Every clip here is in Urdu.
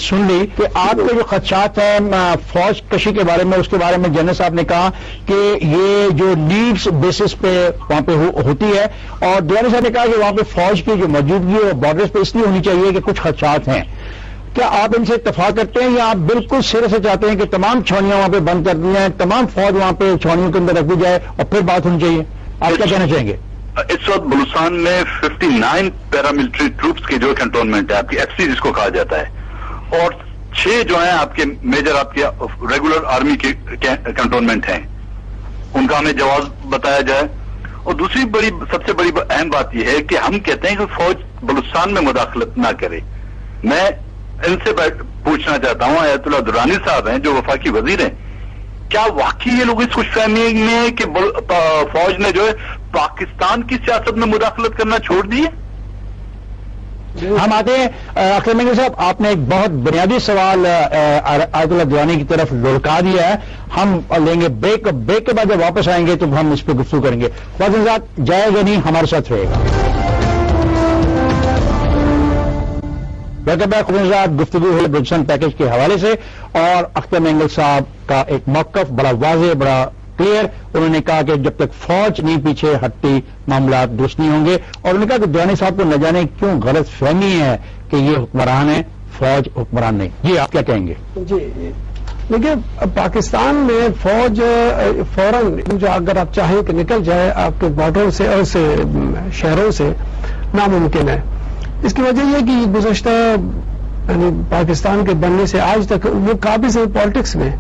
سن لی کہ آپ کے جو خدشات ہیں فوج کشی کے بارے میں، اس کے بارے میں جنرل صاحب نے کہا کہ یہ جو نیڈس بیسس پہ وہاں پہ ہوتی ہے، اور جنرل صاحب نے کہا کہ وہاں پہ فوج کی جو موجودگی ہے وہ بارڈرز پہ اس لیے ہونی چاہیے کہ کچھ خدشات ہیں. کیا آپ ان سے اتفاق کرتے ہیں یا آپ بالکل سرے سے چاہتے ہیں کہ تمام چھاؤنیاں وہاں پہ بند کر دی جائیں، تمام فوج وہاں پہ چھاؤنیوں کے اندر رکھ دی جائے اور پھر بات ہونی چاہیے؟ آپ کیا کہنا چاہیں گے؟ اس وقت بلوچستان میں 59 پیراملٹری ٹروپس کے جو کنٹونمنٹ ہے، آپ کی ایف سی جس کو کہا جاتا ہے، اور 6 جو ہیں آپ کے میجر آپ کے ریگولر آرمی کے کنٹونمنٹ ہیں، ان کا ہمیں جواز بتایا جائے. اور دوسری سب سے بڑی اہم بات یہ ہے کہ ہم کہتے ہیں کہ فوج بلوچستان میں مداخلت نہ کرے. میں ان سے پوچھنا چاہتا ہوں، آیت اللہ درانی صاحب ہیں جو وفاقی وزیر ہیں، کیا واقعی یہ لوگ اس خوش فہمی میں کہ فوج نے جو ہے پاکستان کی سیاست میں مداخلت کرنا چھوڑ دی ہے؟ ہم آتے ہیں اختر مینگل صاحب، آپ نے ایک بہت بنیادی سوال آیت اللہ درانی کی طرف لڑکا دیا ہے. ہم لیں گے بریک کے بعد جب واپس آئیں گے تو ہم اس پہ گفتگو کریں گے. فاضل صاحب جائے گا نہیں، ہمارے ساتھ رہے گا. Welcome back. صاحب گفتگو ہے بلوچستان پیکج کے حوالے سے، اور اختر مینگل صاحب کا ایک موقف بڑا واضح، بڑا کلیئر. انہوں نے کہا کہ جب تک فوج نہیں پیچھے ہٹتی معاملات درست نہیں ہوں گے، اور انہوں نے کہا کہ درانی صاحب کو نہ جانے کیوں غلط فہمی ہے کہ یہ حکمران ہے، فوج حکمران نہیں. جی آپ کیا کہیں گے؟ جی دیکھیے، پاکستان میں فوج فوراً جو اگر آپ چاہیں کہ نکل جائے آپ کے بارڈروں سے اور شہروں سے، ناممکن ہے. اس کی وجہ یہ کہ گزشتہ یعنی پاکستان کے بننے سے آج تک وہ قابض ہے پالیٹکس میں.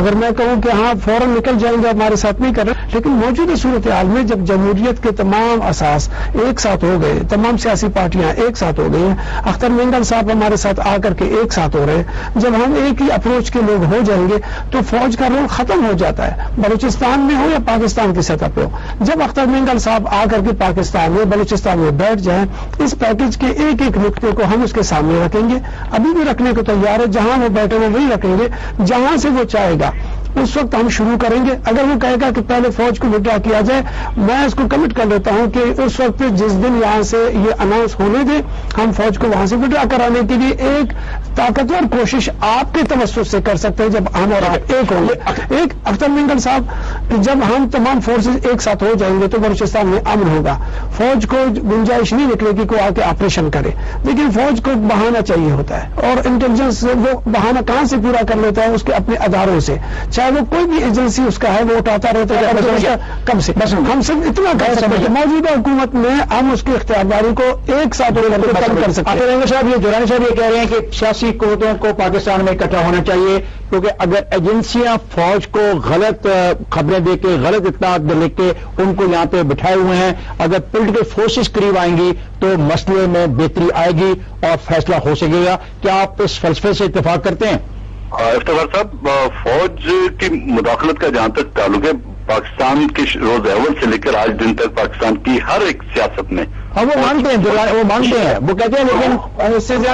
اگر میں کہوں کہ ہاں فوراً نکل جائیں گے، ہمارے ساتھ نہیں کر رہے، لیکن موجودہ صورتحال میں جب جمہوریت کے تمام اساس ایک ساتھ ہو گئے، تمام سیاسی پارٹیاں ایک ساتھ ہو گئی ہیں، اختر مینگل صاحب ہمارے ساتھ آ کر کے ایک ساتھ ہو رہے ہیں، جب ہم ایک ہی اپروچ کے لوگ ہو جائیں گے تو فوج کا رول ختم ہو جاتا ہے، بلوچستان میں ہو یا پاکستان کی سطح پہ ہو. جب اختر مینگل صاحب آ کر کے پاکستان میں بلوچستان میں بیٹھ جائیں، اس پیکج کے ایک ایک نقطے کو ہم اس کے سامنے رکھیں گے. ابھی بھی رکھنے کو تیار ہے، جہاں وہ بیٹھے ہوئے وہی رکھیں گے، جہاں سے وہ چاہے گا اس وقت ہم شروع کریں گے. اگر وہ کہے گا کہ پہلے فوج کو وڈرا کیا جائے، میں اس کو کمٹ کر لیتا ہوں کہ اس وقت جس دن یہاں سے یہ اناؤنس ہونے دیں، ہم فوج کو وہاں سے وڈرا کرانے کے لیے ایک طاقتور کوشش آپ کے توسط سے کر سکتے ہیں جب ہم اور آپ ایک ہوں گے. ایک اختر مینگل صاحب کہ جب ہم تمام فورسز ایک ساتھ ہو جائیں گے تو بلوچستان میں امن ہوگا. فوج کو گنجائش نہیں نکلے گی کہ آ کے آپریشن کرے، لیکن فوج کو بہانہ چاہیے ہوتا ہے، اور انٹیلیجنس وہ بہانہ کہاں سے پورا کر لیتا ہے؟ اس کے اپنے اداروں سے، چاہے وہ کوئی بھی ایجنسی اس کا ہے، وہ اٹھاتا رہتا ہے. کم سے ہم سب اتنا کہہ سکتے ہیں موجودہ حکومت میں ہم اس کی اختیارداری کو ایک ساتھ کم کر سکتے ہیں. صاحب یہ درانی صاحب یہ کہہ رہے ہیں کہ سیاسی قوتوں کو پاکستان میں اکٹھا ہونا چاہیے، کیونکہ اگر ایجنسیاں فوج کو غلط خبریں دے کے، غلط اطلاعات لکھ کے ان کو یہاں پہ بٹھائے ہوئے ہیں، اگر پولیٹیکل فورسز قریب آئیں گی تو مسئلے میں بہتری آئے گی اور فیصلہ ہو سکے گا. کیا آپ اس فلسفے سے اتفاق کرتے ہیں؟ افتخار صاحب، فوج کی مداخلت کا جہاں تک تعلق ہے، پاکستان کے روز اول سے لے کر آج دن تک پاکستان کی ہر ایک سیاست میں ہاں وہ مانتے ہیں، وہ مانتے ہیں، وہ کہتے ہیں،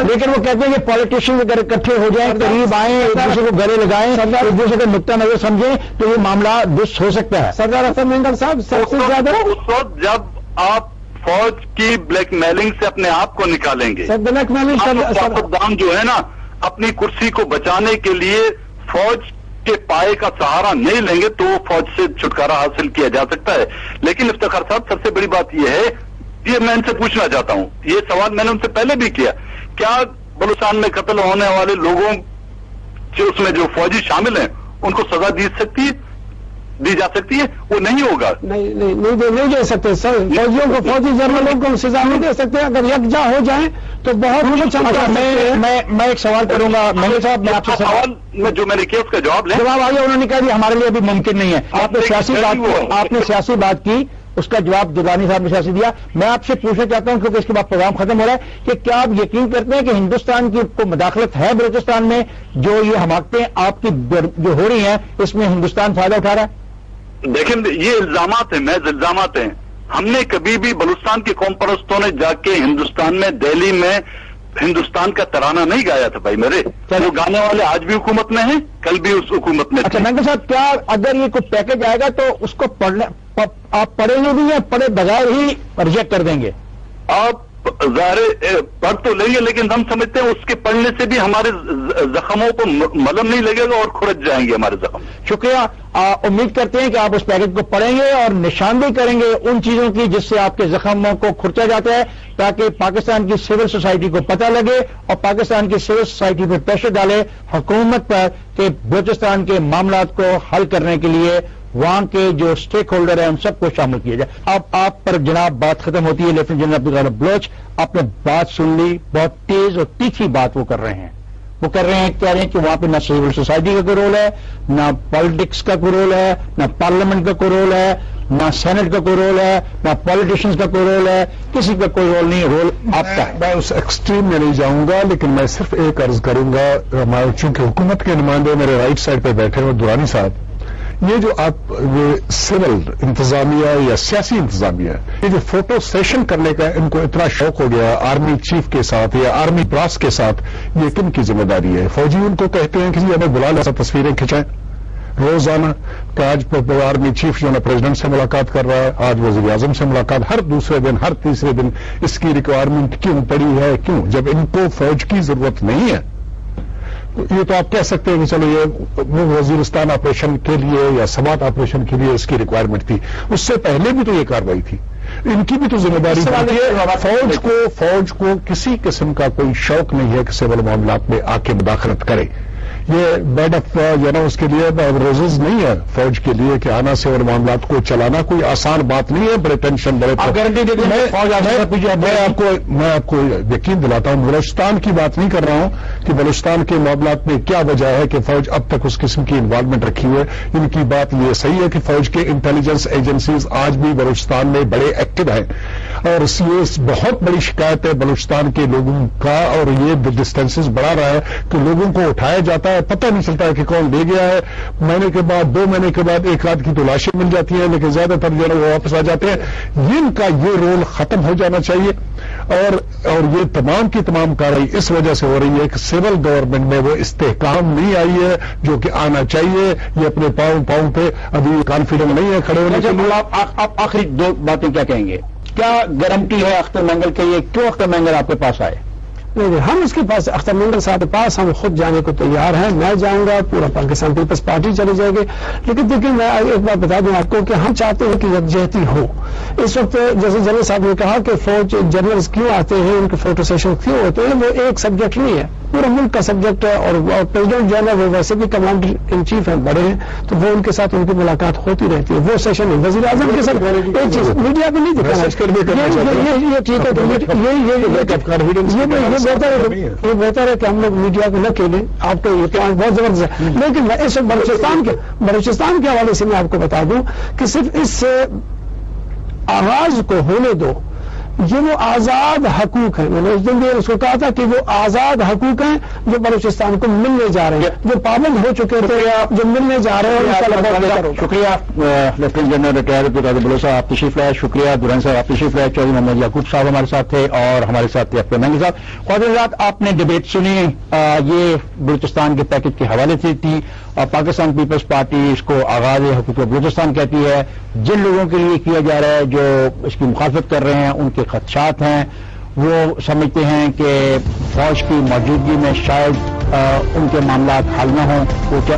لیکن وہ کہتے ہیں کہ پالیٹیشین اگر اکٹھے ہو جائیں، قریب آئیں، ایک دوسرے کو گلے لگائیں، ایک دوسرے کا نقطہ نظر سمجھیں تو یہ معاملہ درست ہو سکتا ہے. سردار اختر مینگل صاحب سب سے زیادہ اس وقت جب آپ فوج کی بلیک میلنگ سے اپنے آپ کو نکالیں گے، بلیک میلنگ سیاستدان جو ہے نا اپنی کرسی کو بچانے کے لیے فوج کے پائے کا سہارا نہیں لیں گے تو فوج سے چھٹکارا حاصل کیا جا سکتا ہے. لیکن افتخار صاحب سب سے بڑی بات یہ ہے، یہ میں ان سے پوچھنا چاہتا ہوں، یہ سوال میں نے ان سے پہلے بھی کیا، کیا بلوچستان میں قتل ہونے والے لوگوں اس میں جو فوجی شامل ہیں ان کو سزا دی جا سکتی ہے؟ وہ نہیں ہوگا. نہیں دے سکتے سر، فوجیوں کو، فوجی جرنلوں کو سزا نہیں دے سکتے. اگر یکجا ہو جائیں تو بہت کچھ. میں ایک سوال کروں گا مینگل صاحب، میں آپ سے سوال جو میں نے کیا اس کا جواب آیا، انہوں نے کہا کہ ہمارے لیے ابھی ممکن نہیں ہے. آپ نے سیاسی بات کی، اس کا جواب درانی صاحب نے سیاسی دیا. میں آپ سے پوچھنا چاہتا ہوں کیونکہ اس کے بعد پروگرام ختم ہو رہا ہے کہ کیا آپ یقین کرتے ہیں کہ ہندوستان کی کو مداخلت ہے بلوچستان میں؟ جو یہ حماقتیں آپ کی جو ہو رہی ہیں اس میں ہندوستان فائدہ اٹھا رہا ہے؟ دیکھیں یہ الزامات ہیں، محض الزامات ہیں. ہم نے کبھی بھی بلوچستان کے قوم پرستوں نے جا کے ہندوستان میں دہلی میں ہندوستان کا ترانہ نہیں گایا تھا. بھائی میرے وہ گانے والے آج بھی حکومت میں ہیں، کل بھی اس حکومت میں. اچھا مینگل صاحب، کیا اگر یہ کوئی پیکج آئے گا تو اس کو آپ پڑھیں گے بھی یا پڑھے بغیر ہی ریجیکٹ کر دیں گے؟ آپ ظاہر پڑھ تو لیں گے، لیکن ہم سمجھتے ہیں اس کے پڑھنے سے بھی ہمارے زخموں کو ملم نہیں لگے گا اور کھرچ جائیں گے ہمارے زخم. شکریہ. امید کرتے ہیں کہ آپ اس پیکج کو پڑھیں گے اور نشاندہی کریں گے ان چیزوں کی جس سے آپ کے زخموں کو کھرچا جاتا ہے، تاکہ پاکستان کی سول سوسائٹی کو پتہ لگے اور پاکستان کی سول سوسائٹی پہ پریشر ڈالے حکومت پر کہ بلوچستان کے معاملات کو حل کرنے کے لیے وہاں کے جو اسٹیک ہولڈر ہیں ان سب کو شامل کیا جائے. اب آپ پر جناب بات ختم ہوتی ہے. لیفٹیننٹ جنرل عبدالغالب بلوچ، آپ نے بات سن لی، بہت تیز اور تیکھی بات وہ کر رہے ہیں. وہ کہہ رہے ہیں کہ وہاں پہ نہ سول سوسائٹی کا کوئی رول ہے، نہ پالیٹکس کا کوئی رول ہے، نہ پارلیمنٹ کا کوئی رول ہے، نہ سینٹ کا کوئی رول ہے، نہ پالیٹیشنز کا کوئی رول ہے، کسی کا کوئی رول نہیں. رول آپ کا ہے. میں اس ایکسٹریم میں نہیں جاؤں گا، لیکن میں صرف ایک عرض کروں گا. چونکہ حکومت کے نمائندے میرے رائٹ سائڈ پہ بیٹھے ہیں دورانی صاحب، یہ جو آپ یہ سول انتظامیہ یا سیاسی انتظامیہ، یہ جو فوٹو سیشن کرنے کا ان کو اتنا شوق ہو گیا آرمی چیف کے ساتھ یا آرمی براس کے ساتھ، یہ کن کی ذمہ داری ہے؟ فوجی ان کو کہتے ہیں کہ جی ہمیں بلا لے تصویریں کھنچائیں روزانہ، کہ آج آرمی چیف جو ہے پریزیڈنٹ سے ملاقات کر رہا ہے، آج وزیر اعظم سے ملاقات، ہر دوسرے دن ہر تیسرے دن. اس کی ریکوائرمنٹ کیوں پڑی ہے؟ کیوں؟ جب ان کو فوج کی ضرورت نہیں ہے. یہ تو آپ کہہ سکتے ہیں کہ چلو یہ وزیرستان آپریشن کے لیے یا سماعت آپریشن کے لیے اس کی ریکوائرمنٹ تھی، اس سے پہلے بھی تو یہ کارروائی تھی. ان کی بھی تو ذمہ داری ہے. فوج کو کسی قسم کا کوئی شوق نہیں ہے کہ سول معاملات میں آ کے مداخلت کرے. یہ بیڈ آف اس کے لیے روزز نہیں ہے فوج کے لیے کہ آنا سول معاملات کو چلانا کوئی آسان بات نہیں ہے. بڑے ٹینشن بڑے میں آپ کو یقین دلاتا ہوں، بلوچستان کی بات نہیں کر رہا ہوں کہ بلوچستان کے معاملات میں کیا وجہ ہے کہ فوج اب تک اس قسم کی انوالومنٹ رکھی ہوئی ہے. ان کی بات یہ صحیح ہے کہ فوج کے انٹیلیجنس ایجنسیز آج بھی بلوچستان میں بڑے ایکٹیو ہیں، اور یہ بہت بڑی شکایت ہے بلوچستان کے لوگوں کا. اور یہ ڈسٹینسز بڑھا رہا ہے کہ لوگوں کو اٹھایا جاتا ہے، پتہ نہیں چلتا ہے کہ کون لے گیا ہے. مہینے کے بعد 2 مہینے کے بعد ایک آدھ کی تو لاشیں مل جاتی ہیں، لیکن زیادہ تر جو ہے وہ واپس آ جاتے ہیں. ان کا یہ رول ختم ہو جانا چاہیے. اور یہ تمام کی تمام کارروائی اس وجہ سے ہو رہی ہے کہ سول گورنمنٹ میں وہ استحکام نہیں آئی ہے جو کہ آنا چاہیے. یہ اپنے پاؤں پہ ابھی کانفیڈنٹ نہیں ہے کھڑے ہونے کے لیے. آپ آخری 2 باتیں کیا کہیں گے؟ کیا گارنٹی ہے اختر مینگل کے لیے؟ کیوں اختر مینگل آپ کے پاس آئے؟ ہم اس کے پاس اختر مینگل صاحب کے پاس ہم خود جانے کو تیار ہیں. میں جاؤں گا، پورا پاکستان پیپلز پارٹی چلے جائے گی. لیکن دیکھیں میں ایک بات بتا دوں آپ کو کہ ہم چاہتے ہیں کہ یکجہتی ہو. اس وقت جیسے جنرل صاحب نے کہا کہ فوج جنرلز کیوں آتے ہیں، ان کے فوٹو سیشن کیوں ہوتے ہیں، وہ ایک سبجیکٹ نہیں ہے، پورا ملک کا سبجیکٹ ہے. اور پریزیڈنٹ جو ہے نا وہ ویسے بھی کمانڈر ان چیف ہیں، بڑے ہیں، تو وہ ان کے ساتھ ان کی ملاقات ہوتی رہتی ہے. وہ سیشن ہے وزیر اعظم کے ساتھ ایک چیز میڈیا کو نہیں دکھانا. یہ ٹھیک ہے، یہ بہتر ہے کہ ہم لوگ میڈیا کو نہ کھیلیں. آپ کو یہ پوائنٹ بہت زبردست ہے. لیکن میں اس بلوچستان کے حوالے سے میں آپ کو بتا دوں کہ صرف اس آغاز کو ہونے دو. یہ وہ آزاد حقوق ہیں، میں نے اس دن بھی اس کو کہا تھا کہ وہ آزاد حقوق ہیں جو بلوچستان کو ملنے جا رہے ہیں، جو پابند ہو چکے تھے، جو ملنے جا رہے ہیں. شکریہ لیفٹیننٹ جنرل ریٹائرڈ عبدالغالب بلوچ صاحب، آپ تشریف لائے. شکریہ دورانی صاحب، آپ تشریف لائے. چودھری محمد یعقوب صاحب ہمارے ساتھ تھے اور ہمارے ساتھ تھے اختر مینگل صاحب. خواتین حضرات، آپ نے ڈبیٹ سنی. یہ بلوچستان کے پیکج کے حوالے سے تھی. پاکستان پیپلز پارٹی اس کو آغاز حقوق بلوچستان کہتی ہے. جن لوگوں کے لیے کیا جا رہا ہے، جو اس کی مخالفت کر رہے ہیں، ان کے خدشات ہیں. وہ سمجھتے ہیں کہ فوج کی موجودگی میں شاید ان کے معاملات حل نہ ہوں. وہ کیا